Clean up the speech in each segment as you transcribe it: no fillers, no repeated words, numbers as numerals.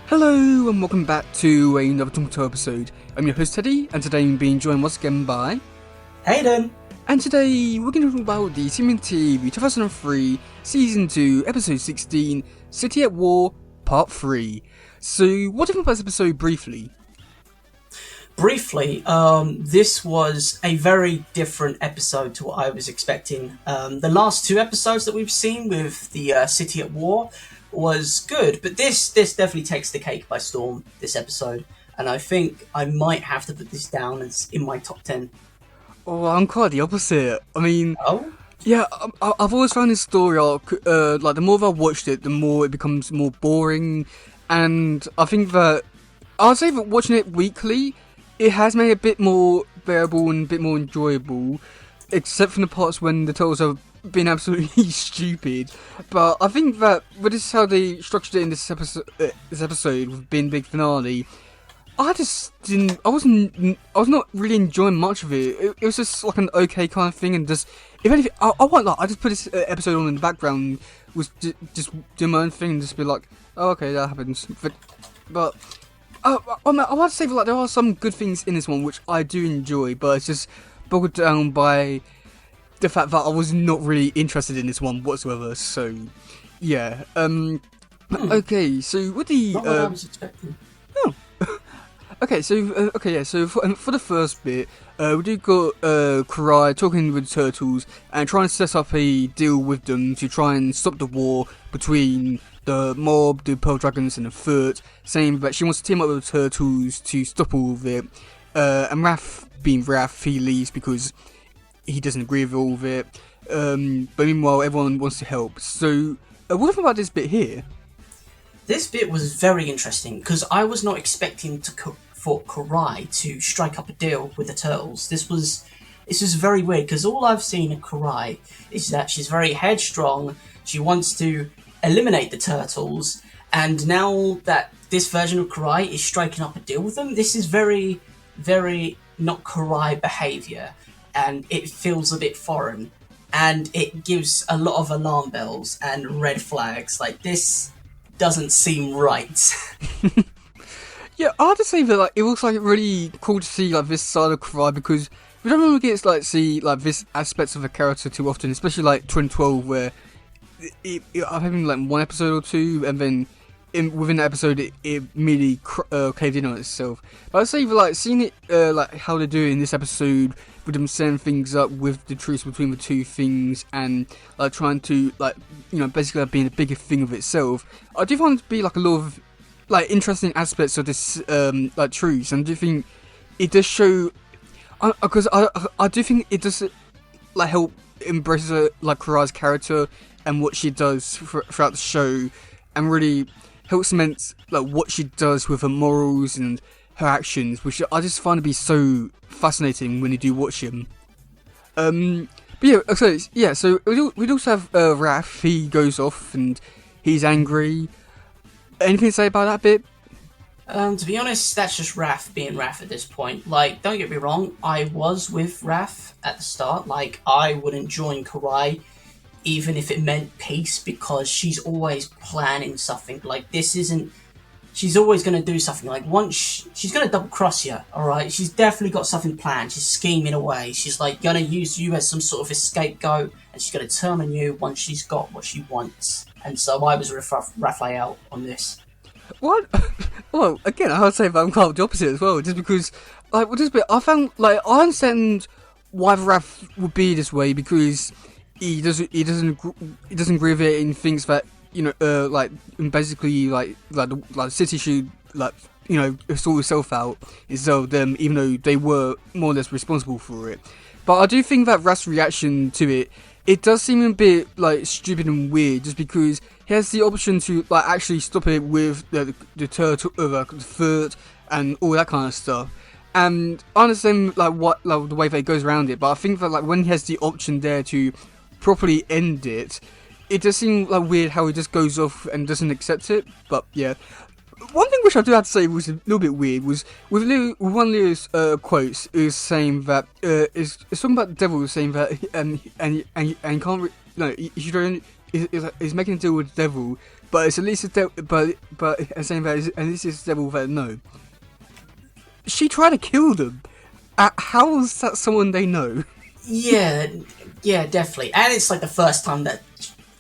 Hello and welcome back to another Tomato episode. I'm your host Teddy, and today I'm being joined once again by Hayden. And today we're going to talk about the Mutant TV 2003 Season 2 Episode 16 City at War Part 3. So what do you think about this episode briefly? Briefly, this was a very different episode to what I was expecting. The last two episodes that we've seen with the City at War was good, but this definitely takes the cake by storm, this episode. And I think I might have to put this down as in my top 10. Oh, I'm quite the opposite. I mean, Yeah, I've always found this story arc, like the more I've watched it, the more it becomes more boring. And I think that, I'd say that watching it weekly, it has made it a bit more bearable and a bit more enjoyable. Except from the parts when the turtles have been absolutely stupid. But I think that with this how they structured it in this episode with being big finale, I was not really enjoying much of it. It was just like an okay kind of thing, and just, if anything, I just put this episode on in the background, was just do my own thing and just be like, oh, okay, that happens. But I want to say that, like, there are some good things in this one which I do enjoy, but it's just bogged down by the fact that I was not really interested in this one whatsoever. So yeah, okay, so with the not what I was expecting. Oh. Okay, so for the first bit, we do got Karai talking with the turtles and trying to set up a deal with them to try and stop the war between the mob, the Pearl Dragons, and the Foot, saying that she wants to team up with the turtles to stop all of it. And Raph, being Raph, he leaves because he doesn't agree with all of it. But meanwhile, everyone wants to help. So, what do you think about this bit here? This bit was very interesting because I was not expecting for Karai to strike up a deal with the turtles. This was very weird because all I've seen of Karai is that she's very headstrong. She wants to eliminate the turtles, and now that this version of Karai is striking up a deal with them, this is very, very not Karai behaviour, and it feels a bit foreign, and it gives a lot of alarm bells and red flags. Like, this doesn't seem right. Yeah, I have to say that, like, it looks like really cool to see, like, this side of Karai, because we don't really get to, like, see, like, this aspects of a character too often, especially like 2012, where I've had like one episode or two, and then within the episode it immediately caved in on itself. But I'd say that, like, seeing it like how they do it in this episode, with them setting things up with the truce between the two things, and like trying to, like, you know, basically being a bigger thing of itself, I do find it to be like a lot of like interesting aspects of this like truce, and I do think it does show, because I do think it does like help embrace like Karai's character and what she does throughout the show, and really helps cement like what she does with her morals and her actions, which I just find to be so fascinating when you do watch him. But yeah, so we'd also have Raph. He goes off and he's angry. Anything to say about that bit? To be honest, that's just Raph being Raph at this point. Like, don't get me wrong, I was with Raph at the start. Like, I wouldn't join Karai even if it meant peace, because she's always planning something. Like, this isn't... She's always going to do something. Like, once... She's going to double-cross you, alright? She's definitely got something planned. She's scheming away. She's, like, going to use you as some sort of a scapegoat, and she's going to turn on you once she's got what she wants. And so I was with Raphael on this. What? Well, again, I would say that I'm kind of the opposite as well, just because, like, with this bit, I found, like, I understand why Raph would be this way, because he doesn't agree with it, and thinks that, you know, like, basically, like the city should, like, you know, sort itself out instead of them, even though they were more or less responsible for it. But I do think that Raph's reaction to it does seem a bit, like, stupid and weird, just because he has the option to, like, actually stop it with the turtle, like, the foot, and all that kind of stuff. And I understand, like, the way that he goes around it, but I think that, like, when he has the option there to properly end it, it does seem, like, weird how he just goes off and doesn't accept it. But yeah, one thing which I do have to say was a little bit weird was with one of Leo's quotes is saying that is talking about the devil, saying that and no, Ishidori is making a deal with the devil, but it's at least a devil, but saying that at least it's the devil that no. She tried to kill them. How is that someone they know? Yeah, definitely. And it's like the first time that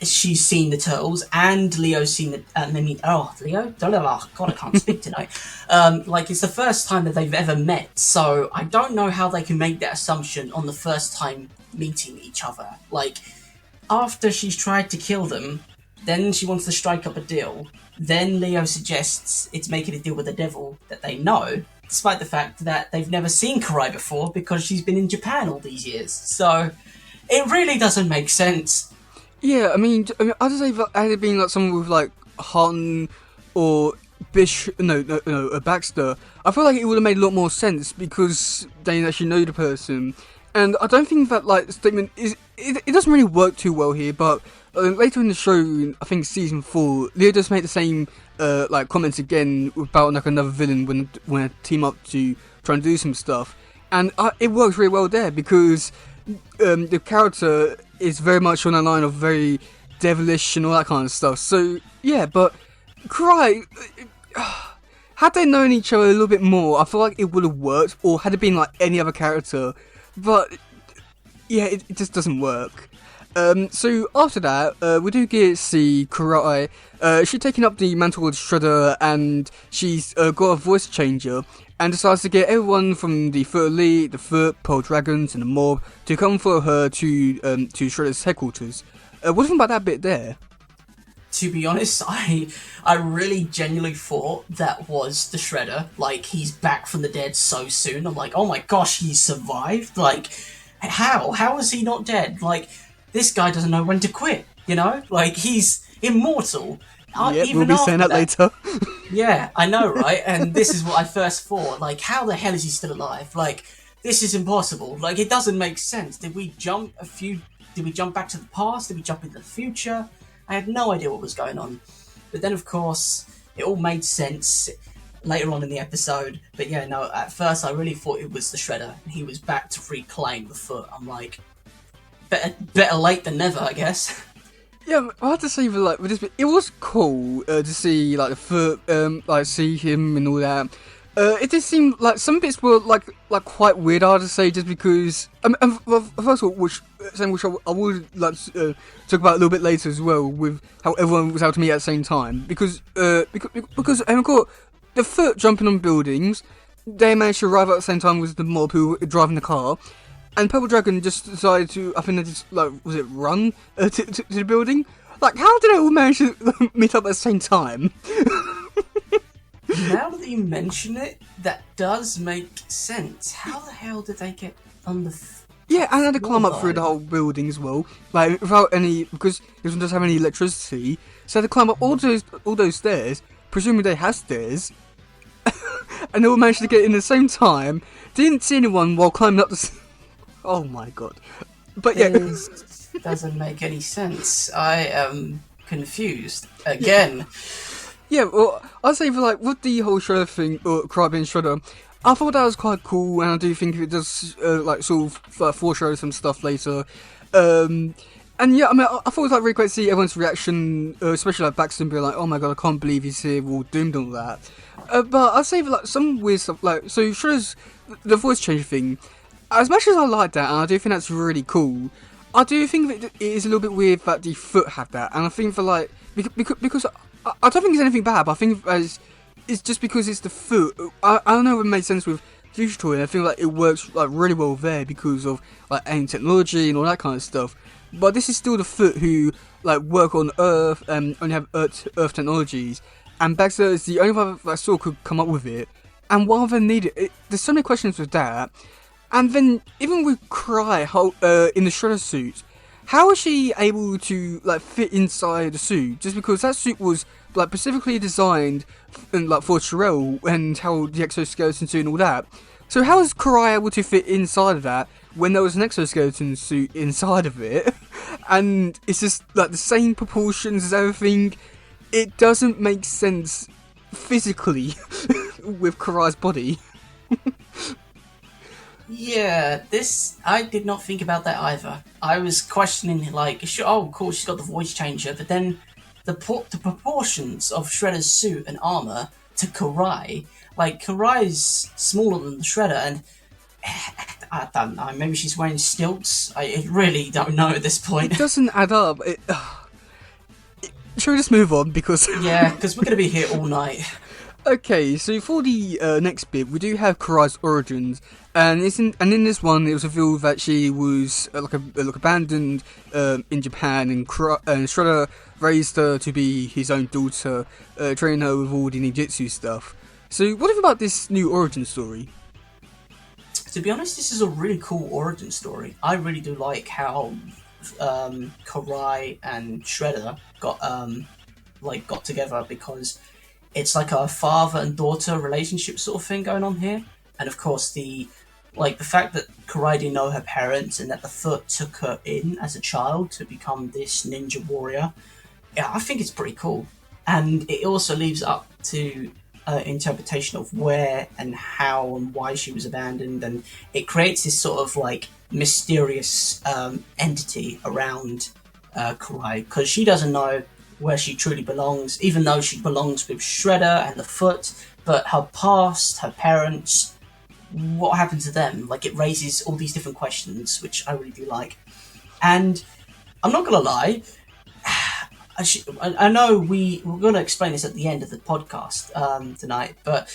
she's seen the turtles, and Leo's seen the. Leo? God, I can't speak tonight. Like, it's the first time that they've ever met, so I don't know how they can make that assumption on the first time meeting each other. Like, after she's tried to kill them, then she wants to strike up a deal. Then Leo suggests it's making a deal with the devil that they know, despite the fact that they've never seen Karai before because she's been in Japan all these years. So, it really doesn't make sense. Yeah, I mean, I'd say that had it been like someone with like Hutton or Baxter, I feel like it would have made a lot more sense because they actually know the person. And I don't think that like statement it doesn't really work too well here. But later in the show, I think season 4, Leo does make the same like comments again about like another villain when I team up to try and do some stuff, and it works really well there because the character is very much on the line of very devilish and all that kind of stuff. So yeah, but Cry, had they known each other a little bit more, I feel like it would have worked, or had it been like any other character. But yeah, it just doesn't work. So after that, we do get to see Karai. She's taking up the mantle of Shredder, and she's got a voice changer, and decides to get everyone from the Foot Elite, the Foot, Pearl Dragons, and the Mob to come follow her to Shredder's headquarters. What do you think about that bit there? To be honest, I really genuinely thought that was the Shredder. Like, he's back from the dead so soon. I'm like, oh my gosh, he survived? Like, how? How is he not dead? Like, this guy doesn't know when to quit, you know? Like, he's immortal. Yeah, we'll be saying that later. Yeah, I know, right? And this is what I first thought. Like, how the hell is he still alive? Like, this is impossible. Like, it doesn't make sense. Did we jump back to the past? Did we jump into the future? I had no idea what was going on. But then, of course, it all made sense later on in the episode. But yeah, no, at first I really thought it was the Shredder. He was back to reclaim the Foot. I'm like, better late than never, I guess. Yeah, I have to say, like, with this bit, it was cool to see like the Foot, like see him and all that. It did seem like some bits were like quite weird. I have to say, just because. Well, first of all, which I would like to talk about a little bit later as well, with how everyone was out to meet at the same time. Because of course, the Foot jumping on buildings, they managed to arrive at the same time with the Mob who were driving the car. And Purple Dragon just decided to, I think they just, like, was it run to the building? Like, how did they all manage to meet up at the same time? Now that you mention it, that does make sense. How the hell did they get on the... Yeah, and they had to climb up through the whole building as well. Like, without any, because it doesn't have any electricity. So they had to climb up all those stairs, presumably they had stairs. And they all managed to get in at the same time. Didn't see anyone while climbing up the... Oh my god. But yeah. This doesn't make any sense. I am confused. Again. Yeah, well, I'd say for like, with the whole Shredder thing, or Cry being Shredder, I thought that was quite cool, and I do think it does, like, sort of foreshadow some stuff later. And yeah, I mean, I thought it was like really great to see everyone's reaction, especially like Baxter being like, oh my god, I can't believe he's here, we're all doomed and all that. But I'd say for like, some weird stuff, like, so Shredder's, the voice change thing, as much as I like that, and I do think that's really cool, I do think that it is a little bit weird that the Foot had that, and I think for like, because I don't think it's anything bad, but I think it's just because it's the Foot. I don't know if it made sense with Future Toy, and I feel like it works like really well there because of like alien technology and all that kind of stuff. But this is still the Foot who like work on Earth and only have Earth technologies, and Baxter is the only one that sort of could come up with it. And while they need it, there's so many questions with that. And then, even with Cry, how, in the Shredder suit, how is she able to, like, fit inside the suit? Just because that suit was, like, specifically designed, like, for Terrell, and how the exoskeleton suit and all that. So how is Cry able to fit inside of that, when there was an exoskeleton suit inside of it? And it's just, like, the same proportions as everything. It doesn't make sense, physically, with Karai's body. Yeah, I did not think about that either. I was questioning, like, oh, cool, she's got the voice changer, but then the proportions of Shredder's suit and armor to Karai, like, Karai's smaller than the Shredder, and I don't know, maybe she's wearing stilts? I really don't know at this point. It doesn't add up. Shall we just move on, because... Yeah, because we're going to be here all night. Okay, so for the next bit, we do have Karai's origins, and in this one, it was revealed that she was abandoned in Japan, and Shredder raised her to be his own daughter, training her with all the ninjutsu stuff. So, what do you think about this new origin story? To be honest, this is a really cool origin story. I really do like how Karai and Shredder got together, because it's like a father and daughter relationship sort of thing going on here. And of course, the fact that Karai didn't know her parents and that the Foot took her in as a child to become this ninja warrior. Yeah, I think it's pretty cool. And it also leaves up to interpretation of where and how and why she was abandoned, and it creates this sort of like mysterious entity around Karai, because she doesn't know where she truly belongs, even though she belongs with Shredder and the Foot. But her past, her parents, what happened to them? Like, it raises all these different questions, which I really do like. And I'm not gonna lie, I know we're going to explain this at the end of the podcast tonight, but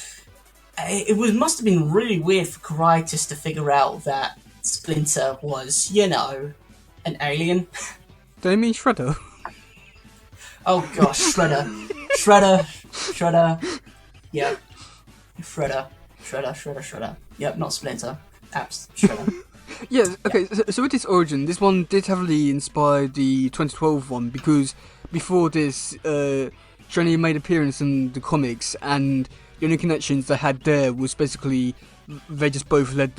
must have been really weird for Karai just to figure out that Splinter was, an alien. Do you mean Shredder? Oh gosh, Shredder. Yep. Shredder. Yep, not Splinter. Shredder. Yeah, okay, so with this origin, this one did heavily inspire the 2012 one, because before this, Johnny made appearance in the comics, and the only connections they had there was basically they just both led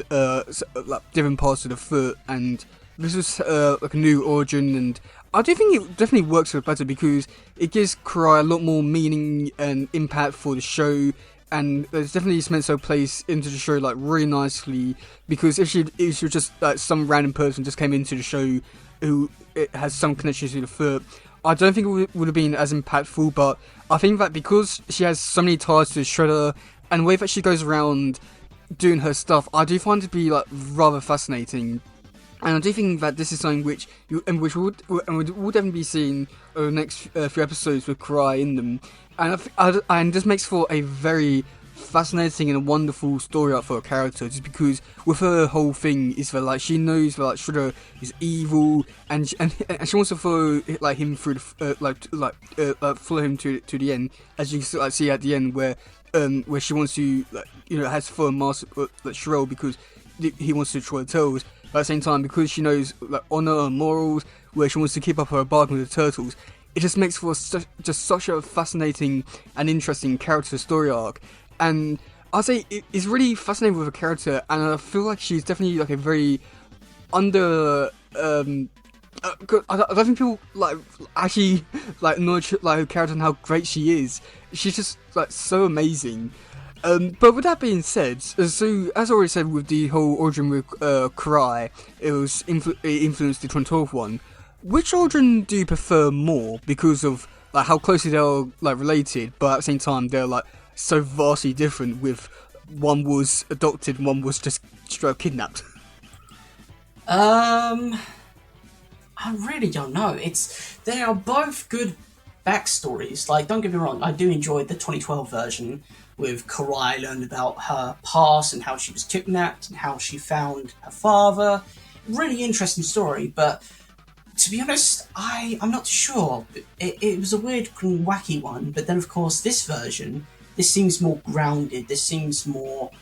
different parts of the Foot, and this was like a new origin, and I do think it definitely works for better, because it gives Karai a lot more meaning and impact for the show. And there's definitely Spencer plays into the show like really nicely, because if she was just like some random person just came into the show who has some connections to the Foot, I don't think it would have been as impactful. But I think that because she has so many ties to Shredder and the way that she goes around doing her stuff, I do find it to be like rather fascinating. And I do think that this is something which we'll definitely be seeing over the next few episodes with Karai in them. And this makes for a very fascinating and wonderful story arc for her character, just because with her whole thing is that like she knows that like Shredder is evil, and she wants to follow like him through the, follow him to the end, as you can see at the end where she wants to has to follow Master Shrell because he wants to destroy the Turtles. But at the same time, because she knows like honor and morals, where she wants to keep up her bargain with the Turtles, it just makes for such a fascinating and interesting character story arc. And I'd say it's really fascinating with her character, and I feel like she's definitely like a very under. I don't think people like actually like know like her character and how great she is. She's just like so amazing. But with that being said, so as I already said with the whole origin with Karai, it influenced the 2012 one. Which origin do you prefer more, because of like how closely they're like related, but at the same time they're like so vastly different? With one was adopted, one was just straight up kidnapped. I really don't know. They are both good backstories. Like, don't get me wrong, I do enjoy the 2012 version with Karai learning about her past and how she was kidnapped and how she found her father. Really interesting story, but to be honest, I'm not sure. It was a weird and wacky one, but then of course this version, this seems more grounded, this seems more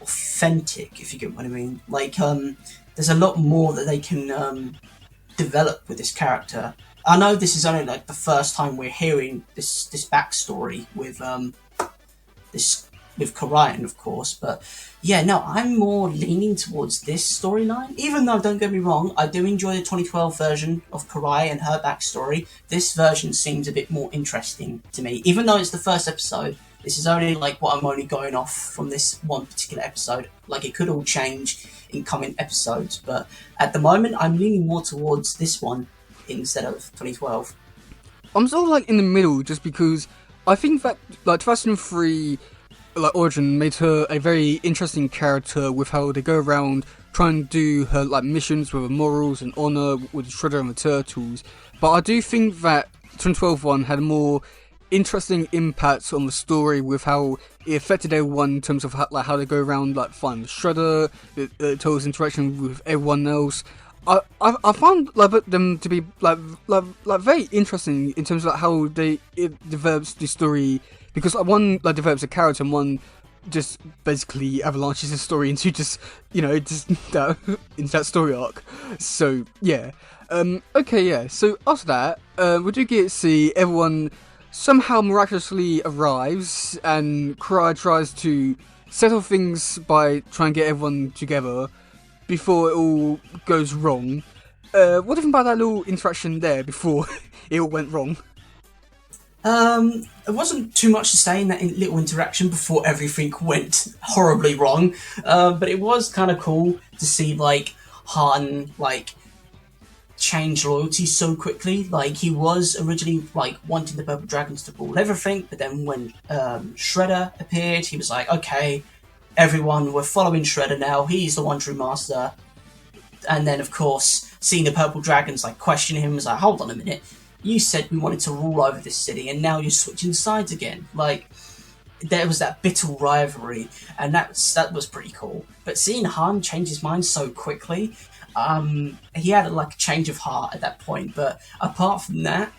authentic, if you get what I mean. Like, there's a lot more that they can develop with this character. I know this is only like the first time we're hearing this backstory with Karai, of course, but yeah, no, I'm more leaning towards this storyline. Even though, don't get me wrong, I do enjoy the 2012 version of Karai and her backstory. This version seems a bit more interesting to me. Even though it's the first episode, This is only like what I'm only going off from this one particular episode. Like it could all change in coming episodes, but at the moment I'm leaning more towards this one instead of 2012. I'm sort of like in the middle, just because I think that like 2003, like Origin made her a very interesting character with how they go around trying to do her like missions with her morals and honor with the Shredder and the Turtles. But I do think that 2012 one had a more interesting impact on the story with how it affected everyone in terms of how they go around like find the Shredder, the Turtles' interaction with everyone else. I found like them to be like very interesting in terms of like, how it develops the story, because like, one like develops a character and one just basically avalanches the story into just just into that story arc. So yeah, okay, yeah. So after that, we do get to see everyone somehow miraculously arrives, and Karai tries to settle things by trying to get everyone together before it all goes wrong. What do you think about that little interaction there before it all went wrong? There wasn't too much to say in that little interaction before everything went horribly wrong, but it was kind of cool to see like Han like change loyalty so quickly. Like he was originally like wanting the Purple Dragons to rule everything, but then when Shredder appeared, he was like, okay, everyone, we're following Shredder now. He's the one true master. And then, of course, seeing the Purple Dragons like question him, was like, hold on a minute. You said we wanted to rule over this city, and now you're switching sides again. Like, there was that bitter rivalry, and that was pretty cool. But seeing Han change his mind so quickly, he had like a change of heart at that point. But apart from that,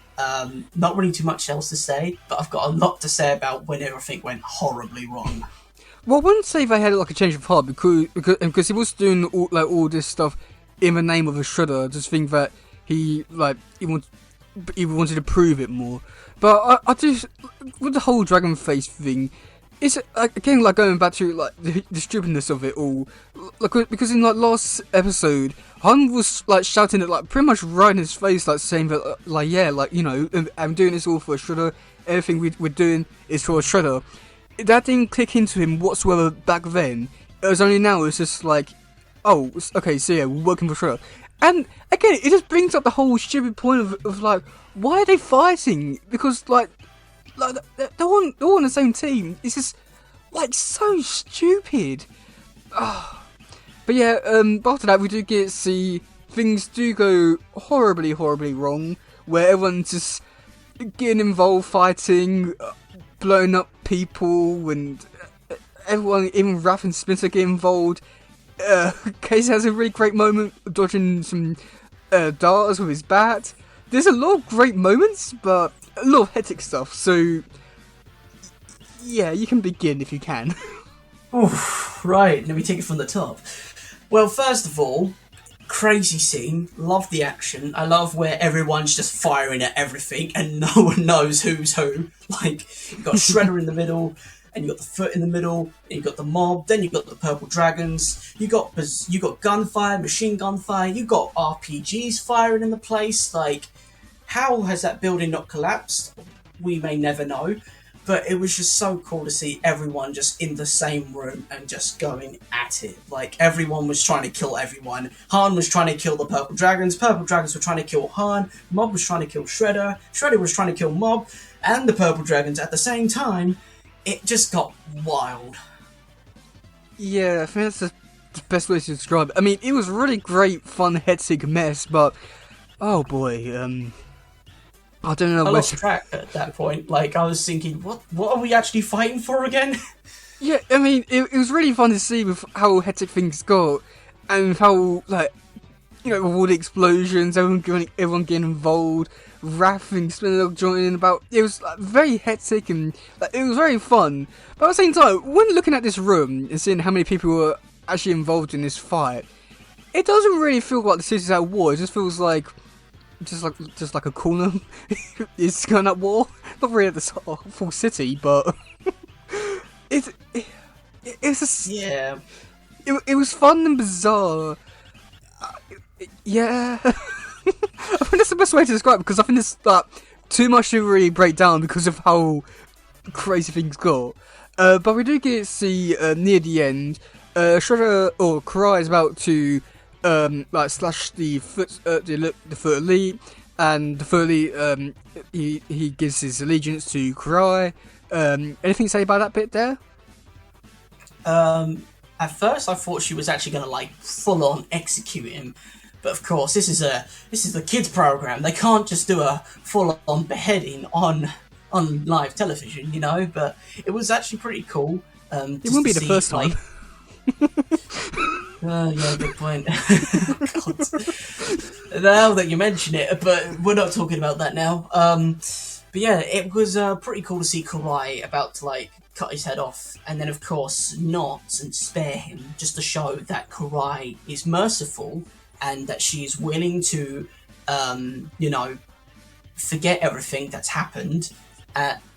not really too much else to say. But I've got a lot to say about when everything went horribly wrong. Well, I wouldn't say they had like a change of heart because he was doing all this stuff in the name of a Shredder. I just think that he wanted to prove it more. But I just, with the whole Dragon Face thing, it's again like going back to like the stupidness of it all. Like, because in like last episode, Han was like shouting it like pretty much right in his face, like saying that like, yeah, like, I'm doing this all for a Shredder. Everything we're doing is for a Shredder. That didn't click into him whatsoever back then. It was only now it's just like, oh, okay, so yeah, we're working for Shredder. And again, it just brings up the whole stupid point of like, why are they fighting? Because like they're all on the same team. It's just like so stupid. Oh. But yeah, after that we do get to see things do go horribly wrong, where everyone's just getting involved fighting, blowing up people, and everyone, even Raph and Splinter, get involved. Casey has a really great moment dodging some darts with his bat. There's a lot of great moments, but a lot of hectic stuff. So yeah, you can begin if you can. Oof, right, let me take it from the top. Well, first of all, crazy scene. Love the action. I love where everyone's just firing at everything and no one knows who's who. Like, you got Shredder in the middle, and you got the Foot in the middle, and you got the Mob, then you got the Purple Dragons, you got gunfire, machine gun fire, you got RPGs firing in the place. Like, how has that building not collapsed? We may never know. But it was just so cool to see everyone just in the same room and just going at it. Like, everyone was trying to kill everyone. Han was trying to kill the Purple Dragons were trying to kill Han, Mob was trying to kill Shredder was trying to kill Mob, and the Purple Dragons at the same time. It just got wild. Yeah, I think that's the best way to describe it. I mean, it was a really great, fun, hectic mess, but oh boy, I don't know. I lost track at that point. Like, I was thinking, what are we actually fighting for again? Yeah, I mean, it was really fun to see with how hectic things got, and how, like, with all the explosions, everyone getting involved, Raph and Splinter joining about. It was like, very hectic, and like, it was very fun. But at the same time, when looking at this room and seeing how many people were actually involved in this fight, it doesn't really feel like the city's at war. It just feels like just like a corner is going at war. Not really at the full city, but it's just, yeah. It was fun and bizarre. Yeah, I think that's the best way to describe it, because I think it's like too much to really break down because of how crazy things got. But we do get to see near the end, Shredder or Karai is about to like slash the foot the foot elite, and the foot elite he gives his allegiance to Karai. Anything to say about that bit there? At first, I thought she was actually going to like full on execute him, but of course, this is the kids program. They can't just do a full on beheading on live television, you know. But it was actually pretty cool. It wouldn't be the first time. Yeah, good point. God. Now that you mention it, but we're not talking about that now. But yeah, it was pretty cool to see Karai about to like cut his head off, and then of course not and spare him, just to show that Karai is merciful and that she is willing to, you know, forget everything that's happened,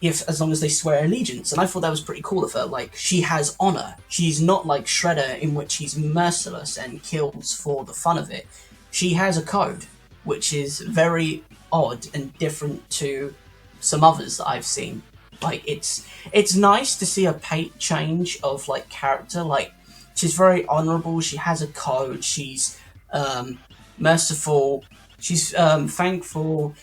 if as long as they swear allegiance. And I thought that was pretty cool of her. Like, she has honor. She's not like Shredder, in which he's merciless and kills for the fun of it. She has a code, which is very odd and different to some others that I've seen. Like, it's nice to see a change of like character. Like, she's very honorable. She has a code. She's merciful. She's thankful,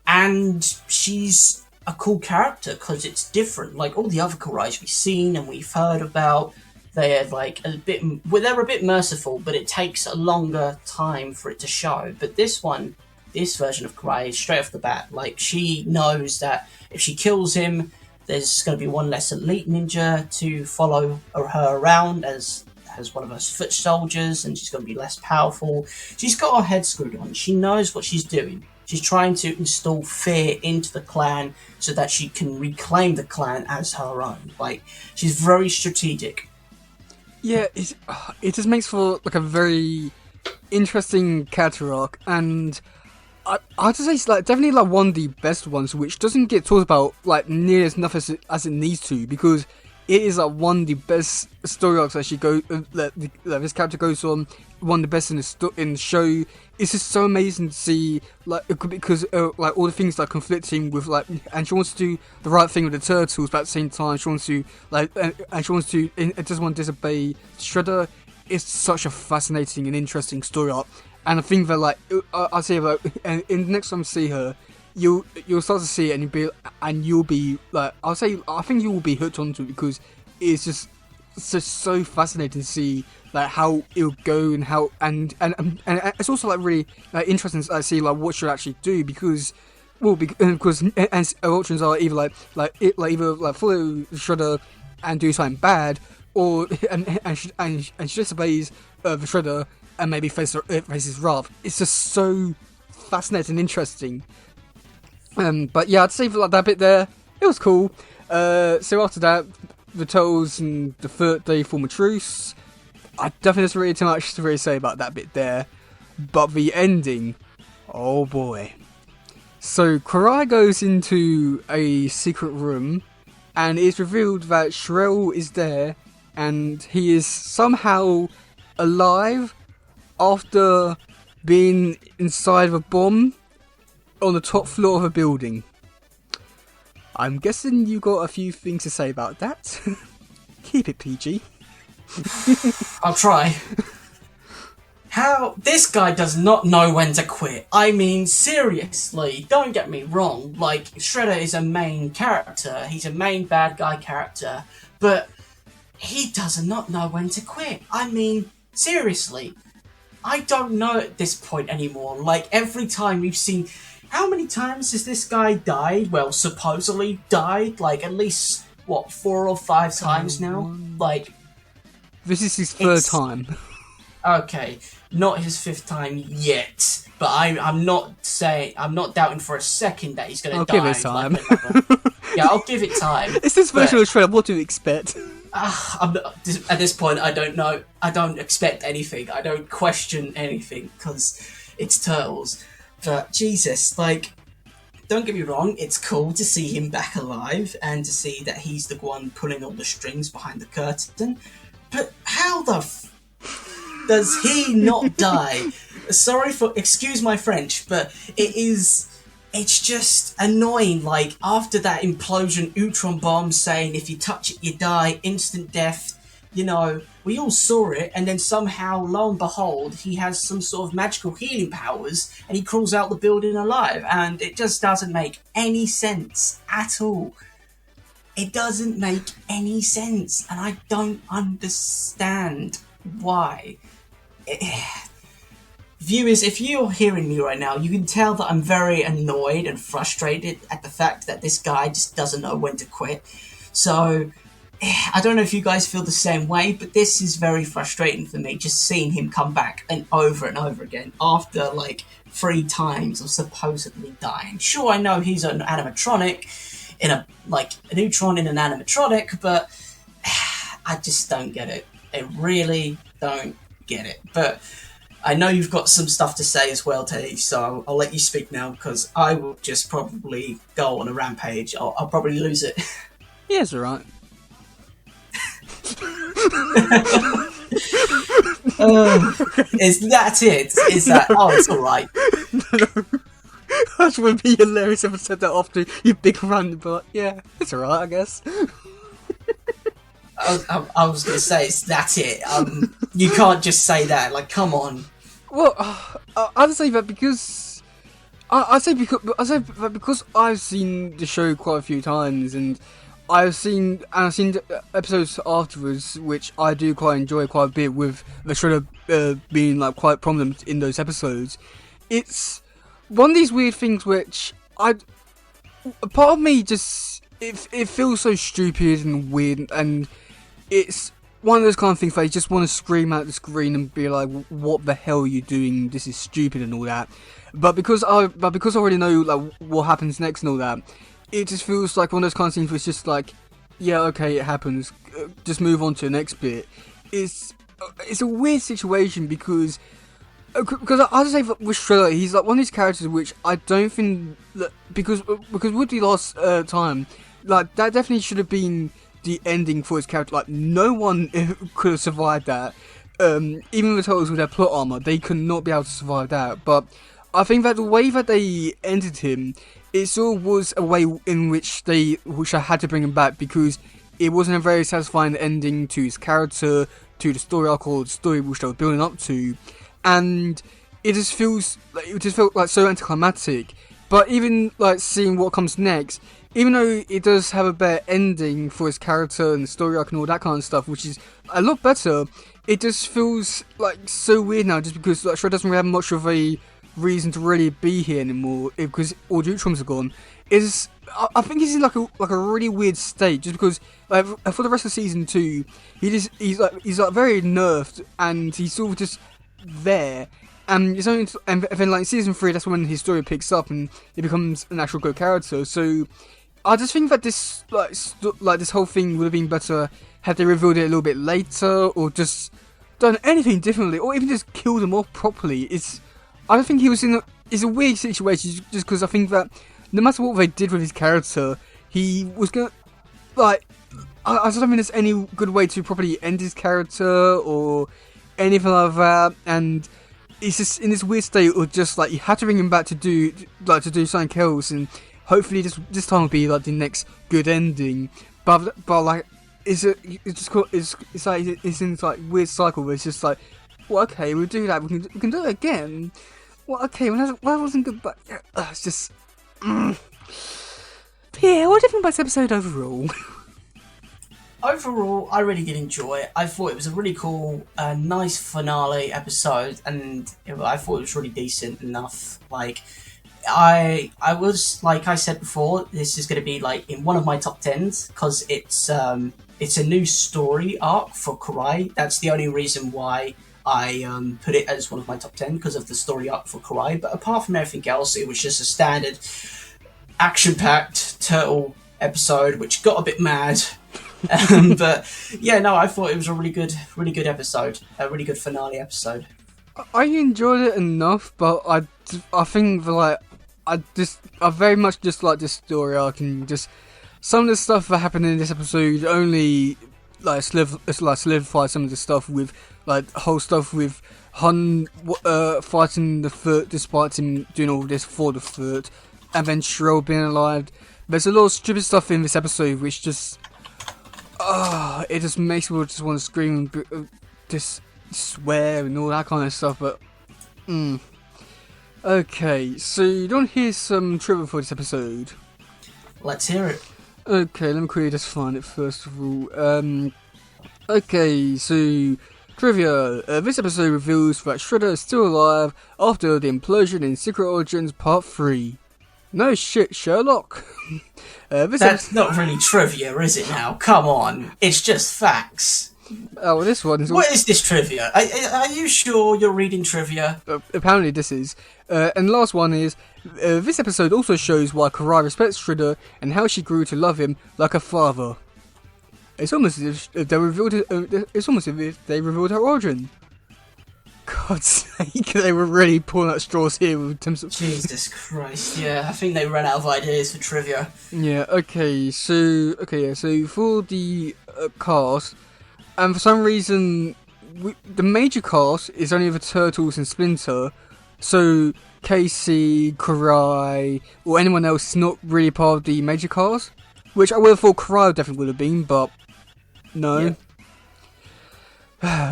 and she's a cool character because it's different. Like all the other Kurais we've seen and we've heard about, they're like a bit. Well, they're a bit merciful, but it takes a longer time for it to show. But this version of Kurai is straight off the bat. Like, she knows that if she kills him, there's going to be one less elite ninja to follow her around as one of her foot soldiers, and she's going to be less powerful. She's got her head screwed on. She knows what she's doing. She's trying to install fear into the clan so that she can reclaim the clan as her own. Like, she's very strategic. Yeah, it just makes for like a very interesting character arc, and I have to say it's like definitely like one of the best ones, which doesn't get talked about like near as enough as it needs to, because it is like one of the best story arcs that this character goes on. One of the best in the show. It's just so amazing to see, like, because like all the things like conflicting with like, and she wants to do the right thing with the turtles, but at the same time she wants to like, and she wants to, it doesn't want to disobey Shredder. It's such a fascinating and interesting story arc, and I think that like I say like, and in the next time you see her, you'll start to see it, and you'll be like, I think you will be hooked onto it, because it's just so fascinating to see like how it'll go, and how and it's also like really like interesting to see like what she'll actually do, because and her options are either either follow Shredder and do something bad, or and she disobeys the Shredder and maybe faces wrath. It's just so fascinating and interesting. But yeah, I'd say for like that bit there, it was cool. So after that, the Turtles and the third day form a truce. I don't think there's really too much to really say about that bit there. But the ending, oh boy. So Karai goes into a secret room, and it's revealed that Shrell is there, and he is somehow alive after being inside of a bomb on the top floor of a building. I'm guessing you got a few things to say about that. Keep it PG. I'll try. How this guy does not know when to quit. I mean, seriously, don't get me wrong. Like, Shredder is a main character. He's a main bad guy character, but he does not know when to quit. I mean, seriously, I don't know at this point anymore. Like, every time we've seen, how many times has this guy died? Well, supposedly died. Like, at least what, 4 or 5 times now. Like, this is his third time. Okay, not his 5th time yet, but I'm not doubting for a second that he's going to die. I'll give it time. Yeah, I'll give it time. It's this version of Shredder. What do you expect? At this point, I don't know. I don't expect anything. I don't question anything, because it's Turtles. But Jesus, like, don't get me wrong, it's cool to see him back alive and to see that he's the one pulling all the strings behind the curtain. But how the does he not die? Excuse my French, but it is it's just annoying. Like, after that implosion, Neutron bomb saying if you touch it, you die, instant death. You know, we all saw it, and then somehow, lo and behold, he has some sort of magical healing powers, and he crawls out the building alive, and it just doesn't make any sense at all. It doesn't make any sense, and I don't understand why. Viewers, if you're hearing me right now, you can tell that I'm very annoyed and frustrated at the fact that this guy just doesn't know when to quit. So, I don't know if you guys feel the same way, but this is very frustrating for me, just seeing him come back and over again after, like, 3 times of supposedly dying. Sure, I know he's an animatronic, a neutron in an animatronic, but I just don't get it. I really don't get it. But I know you've got some stuff to say as well, Teddy, so I'll let you speak now, because I will just probably go on a rampage. I'll probably lose it. Yeah, it's alright. Is that it? Is that... Oh, it's alright. That would be hilarious if I said that after you big run, but yeah, it's alright, I guess. I was going to say, is that it? You can't just say that, like, come on. Well, I'd say that because... I'd say that because I've seen the show quite a few times, and I've seen the episodes afterwards, which I do quite enjoy quite a bit, with the Shredder being like quite prominent in those episodes. It's one of these weird things which a part of me just it feels so stupid and weird, and it's one of those kind of things where you just want to scream at the screen and be like, "What the hell are you doing? This is stupid," and all that. But because I already know like what happens next and all that, it just feels like one of those kind of things where it's just like, yeah, okay, it happens. Just move on to the next bit. It's a weird situation because I just say with Shredder, he's like one of these characters which I don't think that because with the last time, like that definitely should have been the ending for his character. Like no one could have survived that. Even the Turtles with their plot armor, they could not be able to survive that. But I think that the way that they ended him, it sort of was a way in which I had to bring him back, because it wasn't a very satisfying ending to his character, to the story arc or the story which they were building up to, and it just felt like so anticlimactic. But even like seeing what comes next, even though it does have a better ending for his character and the story arc and all that kind of stuff, which is a lot better, it just feels like so weird now, just because like Shredder doesn't really have much of a reason to really be here anymore, because all the neutrons are gone. I think he's in like a really weird state, just because like for the rest of season 2, he's very nerfed, and he's sort of just there. And it's only and then like season 3, that's when his story picks up and he becomes an actual good character. So I just think that this this whole thing would have been better had they revealed it a little bit later, or just done anything differently, or even just killed him off properly. I don't think he was it's a weird situation, just because I think that no matter what they did with his character, he was gonna like I don't think there's any good way to properly end his character or anything like that, and it's just in this weird state of just like you have to bring him back to do something else, and hopefully this time will be like the next good ending. But like it's in this like weird cycle where it's just like, well, okay, we'll do that. We can do it again. Well, okay, well, that wasn't good, but it's just. Yeah, what do you think about this episode overall? Overall, I really did enjoy it. I thought it was a really cool, nice finale episode, and I thought it was really decent enough. Like, I was, like I said before, this is going to be like in one of my top 10s, because it's a new story arc for Karai. That's the only reason why I put it as one of my top 10, because of the story arc for Karai. But apart from everything else, it was just a standard action-packed turtle episode, which got a bit mad. But yeah, no, I thought it was a really good episode, a really good finale episode. I enjoyed it enough, but I think that, like, I very much just like this story arc, and just some of the stuff that happened in this episode only like solidify some of the stuff with like whole stuff with Hun fighting the Third despite him doing all this for the Third. and then Shrell being alive. There's a lot of stupid stuff in this episode which just... it just makes me just want to scream and just swear and all that kind of stuff, but... Okay, so you don't hear some trivia for this episode? Let's hear it. Okay, let me quickly just find it first of all. Okay, so... Trivia. This episode reveals that Shredder is still alive after the implosion in Secret Origins Part 3. No shit, Sherlock. That's not really trivia, is it now? Come on. It's just facts. Oh, well, this one is... What is this trivia? Are you sure you're reading trivia? Apparently this is. And the last one is... this episode also shows why Karai respects Shredder and how she grew to love him like a father. It's almost as if they revealed her origin. God's sake, they were really pulling out straws here with terms of... Jesus Christ, yeah, I think they ran out of ideas for trivia. Yeah, so for the cast, and for some reason, the major cast is only the Turtles and Splinter, so Casey, Karai, or anyone else is not really part of the major cast, which I would have thought Karai definitely would have been, but no. Yeah.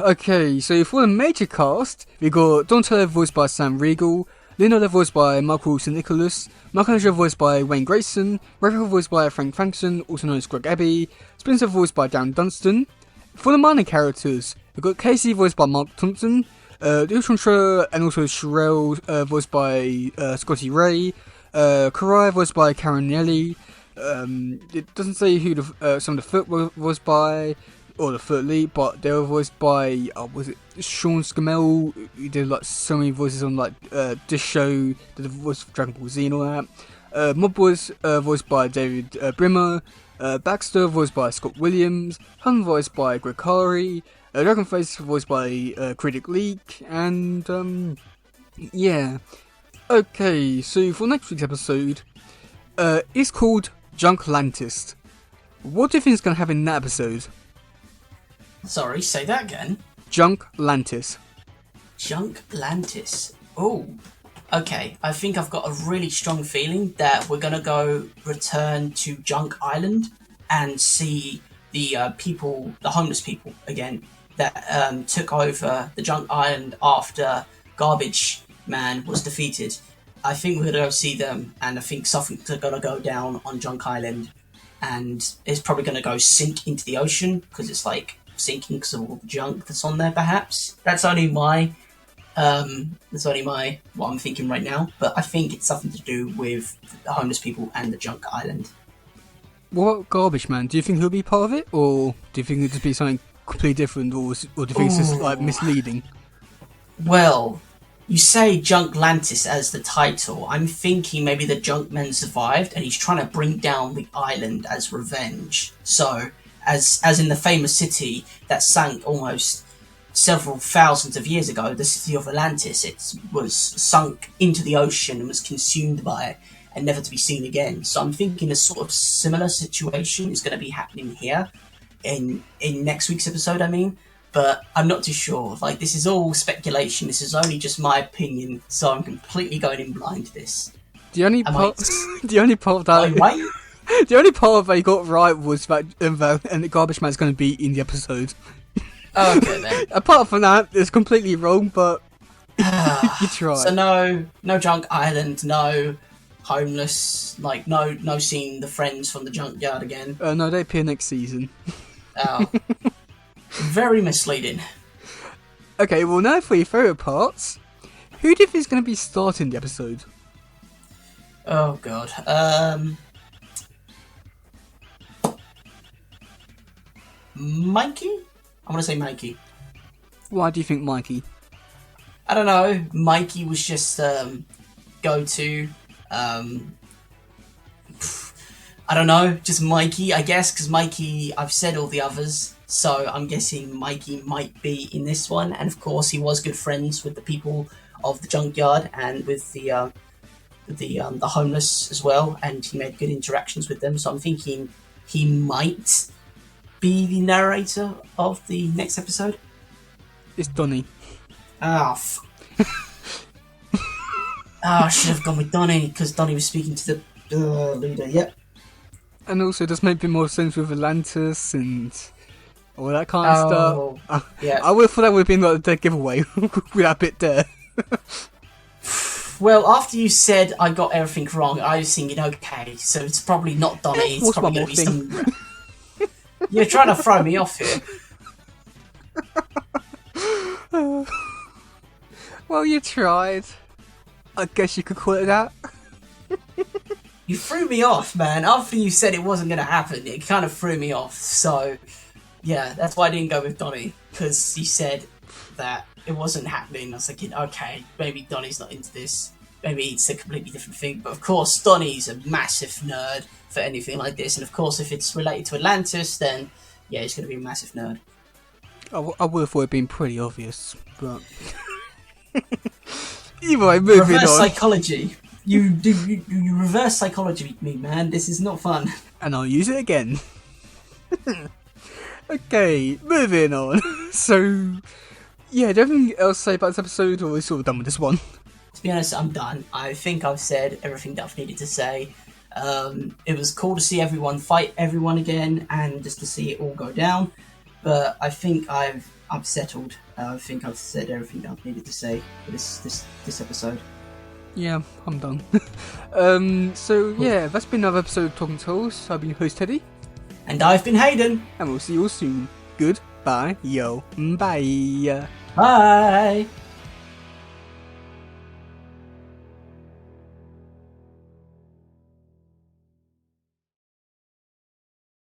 Okay, so for the major cast, we got Donatello voiced by Sam Riegel, Leonardo voiced by Michael St. Nicholas, Michelangelo voiced by Wayne Grayson, Raphael voiced by Frank Frankson, also known as Greg Abbey, Splinter voiced by Dan Dunstan. For the minor characters, we got Casey voiced by Mark Thompson, the Ultron Shredder and also Shrell voiced by Scotty Ray, Karai voiced by Karen Nelly. It doesn't say who some of the Foot were voiced by, or the Foot Lead, but they were voiced by, was it Sean Scamell, who did like so many voices on like this show, did the voice of Dragon Ball Z and all that. Mob was voiced by David Brimmer, Baxter voiced by Scott Williams, Hun voiced by Greg Carey, Dragonface voiced by Critic Leak, and yeah. Okay, so for next week's episode, it's called Junklantis. What do you think is going to happen in that episode? Sorry, say that again. Junklantis. Junklantis. Oh, okay. I think I've got a really strong feeling that we're going to return to Junk Island and see the homeless people again that took over the Junk Island after Garbage Man was defeated. I think we're going to go see them, and I think something's going to go down on Junk Island, and it's probably going to go sink into the ocean, because it's like sinking because of all the junk that's on there, perhaps. That's only my what I'm thinking right now, but I think it's something to do with the homeless people and the Junk Island. What about Garbage Man? Do you think he'll be part of it, or do you think it'll just be something completely different, or do you think it's just like misleading? Well, you say Junklantis as the title. I'm thinking maybe the Junkmen survived and he's trying to bring down the island as revenge. So, as in the famous city that sank almost several thousands of years ago, the city of Atlantis, it was sunk into the ocean and was consumed by it and never to be seen again. So I'm thinking a sort of similar situation is going to be happening here in next week's episode, I mean. But I'm not too sure. Like, this is all speculation. This is only just my opinion, so I'm completely going in blind to this. The only part that he got right was that and the Garbage Man's going to be in the episode. Okay then. Apart from that, it's completely wrong, but you try. So no Junk Island, no homeless, like no seeing the friends from the junkyard again. No, they appear next season. Oh. Very misleading. Okay, well now for your favourite parts. Who do you think is going to be starting the episode? Oh god. Mikey? I'm going to say Mikey. Why do you think Mikey? I don't know. Mikey was just go-to. I don't know. Just Mikey, I guess, because Mikey, I've said all the others. So I'm guessing Mikey might be in this one, and of course he was good friends with the people of the junkyard and with the homeless as well, and he made good interactions with them. So I'm thinking he might be the narrator of the next episode. It's Donnie. Ah, I should have gone with Donnie because Donnie was speaking to the leader. Yep. And also, does make a bit more sense with Atlantis and all that kind of Oh, stuff. yeah. I would have thought that would have been like a dead giveaway with that bit there. Well, after you said I got everything wrong, I was thinking, okay, so it's probably not Donnie. It's What's probably one going to be more some. You're trying to throw me off here. Well, you tried. I guess you could call it that. You threw me off, man. After you said it wasn't going to happen, it kind of threw me off. So, yeah, that's why I didn't go with Donnie, because you said that it wasn't happening. I was thinking, okay, maybe Donnie's not into this. Maybe it's a completely different thing. But of course, Donnie's a massive nerd for anything like this. And of course, if it's related to Atlantis, then yeah, he's going to be a massive nerd. I would have thought it'd been pretty obvious, but either way, moving Reverse on. psychology. You reverse psychology me, man. This is not fun. And I'll use it again. Okay, moving on. So, yeah, do you have anything else to say about this episode, or are we sort of done with this one? To be honest, I'm done. I think I've said everything that I've needed to say. It was cool to see everyone fight everyone again, and just to see it all go down. But I think I've settled. I think I've said everything that I've needed to say for this episode. Yeah, I'm done. So yeah, that's been another episode of Talking Tools. I've been your host Teddy, And I've been Hayden. and we'll see you all soon. Goodbye, yo, bye. Bye.